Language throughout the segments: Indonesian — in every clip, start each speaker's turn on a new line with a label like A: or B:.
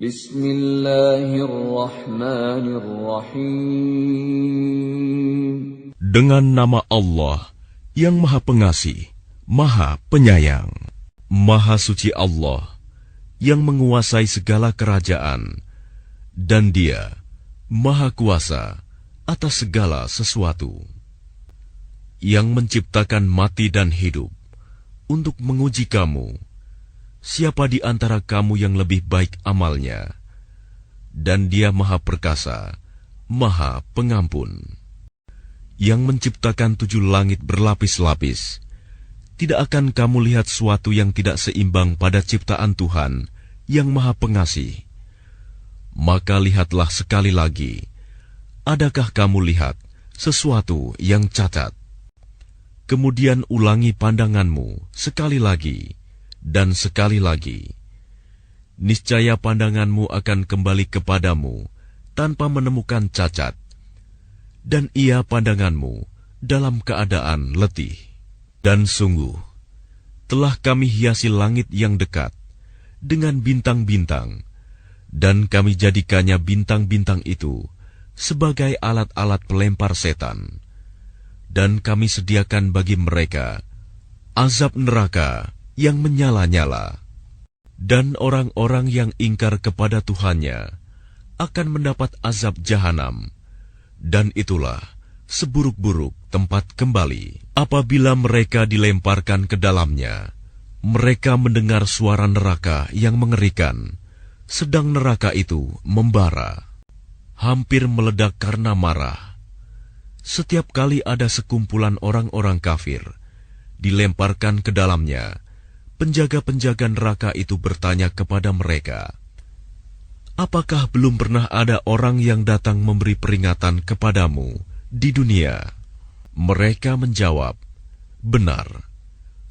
A: Bismillahirrahmanirrahim.
B: Dengan nama Allah yang Maha Pengasih, Maha Penyayang. Maha suci Allah yang menguasai segala kerajaan, dan Dia Maha Kuasa atas segala sesuatu, yang menciptakan mati dan hidup untuk menguji kamu, siapa di antara kamu yang lebih baik amalnya, dan Dia Maha Perkasa, Maha Pengampun. Yang menciptakan 7 langit berlapis-lapis, tidak akan kamu lihat suatu yang tidak seimbang pada ciptaan Tuhan yang Maha Pengasih. Maka lihatlah sekali lagi, adakah kamu lihat sesuatu yang cacat? Kemudian ulangi pandanganmu sekali lagi dan sekali lagi. Niscaya pandanganmu akan kembali kepadamu tanpa menemukan cacat, dan ia pandanganmu dalam keadaan letih. Dan sungguh, telah kami hiasi langit yang dekat dengan bintang-bintang, dan kami jadikannya bintang-bintang itu sebagai alat-alat pelempar setan. Dan kami sediakan bagi mereka azab neraka yang menyala-nyala. Dan orang-orang yang ingkar kepada Tuhannya akan mendapat azab jahanam, dan itulah seburuk-buruk tempat kembali. Apabila mereka dilemparkan ke dalamnya, mereka mendengar suara neraka yang mengerikan, sedang neraka itu membara, hampir meledak karena marah. Setiap kali ada sekumpulan orang-orang kafir dilemparkan ke dalamnya, penjaga-penjaga neraka itu bertanya kepada mereka, "Apakah belum pernah ada orang yang datang memberi peringatan kepadamu di dunia?" Mereka menjawab, "Benar,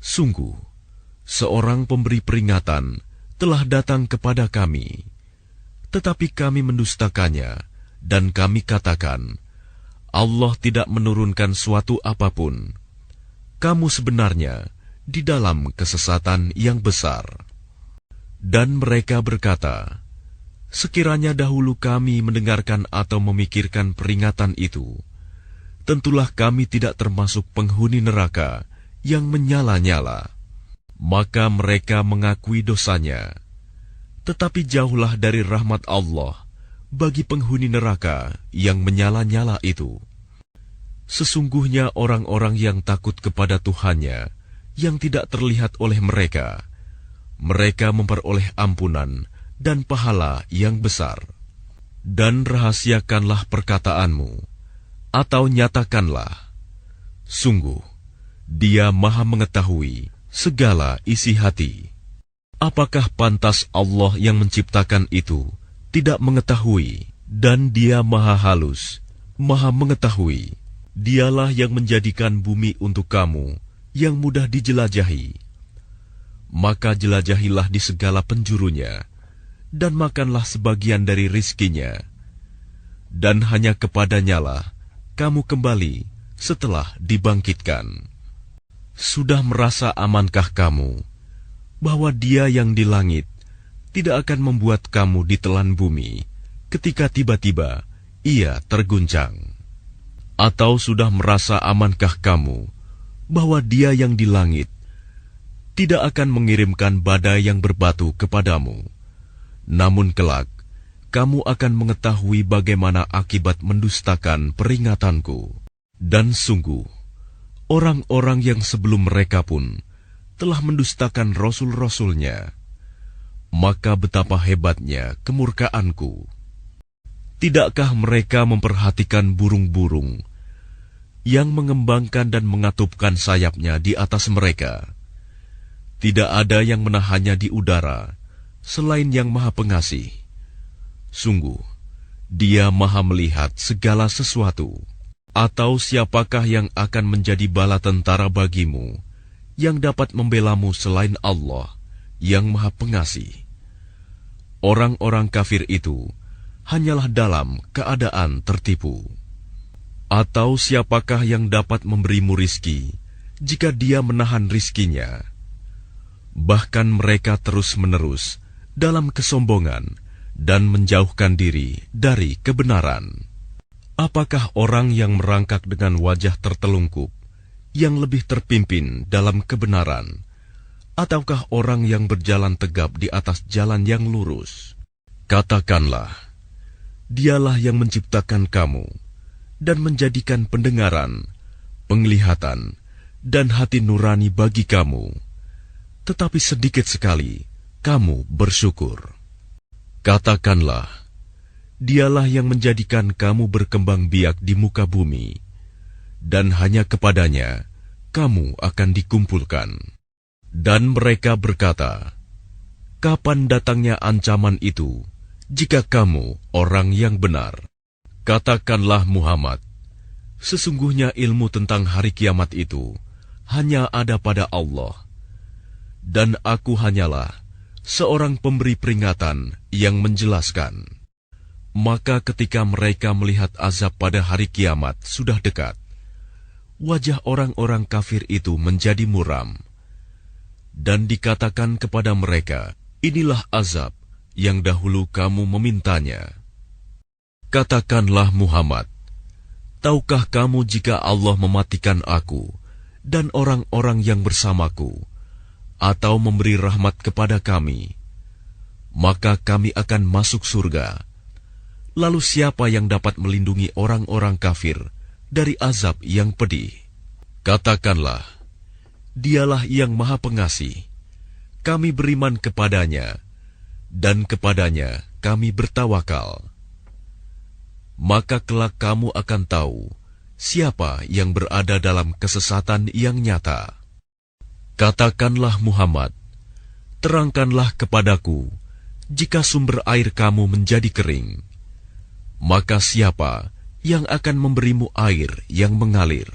B: sungguh, seorang pemberi peringatan telah datang kepada kami, tetapi kami mendustakannya, dan kami katakan, Allah tidak menurunkan suatu apapun. Kamu sebenarnya di dalam kesesatan yang besar." Dan mereka berkata, "Sekiranya dahulu kami mendengarkan atau memikirkan peringatan itu, tentulah kami tidak termasuk penghuni neraka yang menyala-nyala." Maka mereka mengakui dosanya, tetapi jauhlah dari rahmat Allah bagi penghuni neraka yang menyala-nyala itu. Sesungguhnya orang-orang yang takut kepada Tuhannya yang tidak terlihat oleh mereka, mereka memperoleh ampunan dan pahala yang besar. Dan rahasiakanlah perkataanmu, atau nyatakanlah, sungguh, Dia Maha mengetahui segala isi hati. Apakah pantas Allah yang menciptakan itu tidak mengetahui? Dan Dia Maha halus, Maha mengetahui. Dialah yang menjadikan bumi untuk kamu yang mudah dijelajahi. Maka jelajahilah di segala penjurunya, dan makanlah sebagian dari rizkinya. Dan hanya kepadanyalah kamu kembali setelah dibangkitkan. Sudah merasa amankah kamu bahwa Dia yang di langit tidak akan membuat kamu ditelan bumi ketika tiba-tiba ia terguncang? Atau sudah merasa amankah kamu bahwa Dia yang di langit tidak akan mengirimkan badai yang berbatu kepadamu? Namun kelak kamu akan mengetahui bagaimana akibat mendustakan peringatanku. Dan sungguh, orang-orang yang sebelum mereka pun telah mendustakan rasul-rasulnya. Maka betapa hebatnya kemurkaanku. Tidakkah mereka memperhatikan burung-burung yang mengembangkan dan mengatupkan sayapnya di atas mereka? Tidak ada yang menahannya di udara selain Yang Maha Pengasih. Sungguh, Dia Maha melihat segala sesuatu. Atau siapakah yang akan menjadi bala tentara bagimu yang dapat membelamu selain Allah yang Maha Pengasih? Orang-orang kafir itu hanyalah dalam keadaan tertipu. Atau siapakah yang dapat memberimu rizki jika Dia menahan rizkinya? Bahkan mereka terus-menerus dalam kesombongan dan menjauhkan diri dari kebenaran. Apakah orang yang merangkak dengan wajah tertelungkup yang lebih terpimpin dalam kebenaran, ataukah orang yang berjalan tegap di atas jalan yang lurus? Katakanlah, Dialah yang menciptakan kamu dan menjadikan pendengaran, penglihatan, dan hati nurani bagi kamu, tetapi sedikit sekali kamu bersyukur. Katakanlah, Dialah yang menjadikan kamu berkembang biak di muka bumi, dan hanya kepadanya kamu akan dikumpulkan. Dan mereka berkata, kapan datangnya ancaman itu, jika kamu orang yang benar? Katakanlah Muhammad, sesungguhnya ilmu tentang hari kiamat itu hanya ada pada Allah, dan aku hanyalah seorang pemberi peringatan yang menjelaskan. Maka ketika mereka melihat azab pada hari kiamat sudah dekat, wajah orang-orang kafir itu menjadi muram, dan dikatakan kepada mereka, inilah azab yang dahulu kamu memintanya. Katakanlah Muhammad, tahukah kamu jika Allah mematikan aku dan orang-orang yang bersamaku, atau memberi rahmat kepada kami, maka kami akan masuk surga. Lalu siapa yang dapat melindungi orang-orang kafir dari azab yang pedih? Katakanlah, Dialah yang Maha Pengasih. Kami beriman kepadanya, dan kepadanya kami bertawakal. Maka kelak kamu akan tahu siapa yang berada dalam kesesatan yang nyata. Katakanlah Muhammad, terangkanlah kepadaku jika sumber air kamu menjadi kering, maka siapa yang akan memberimu air yang mengalir?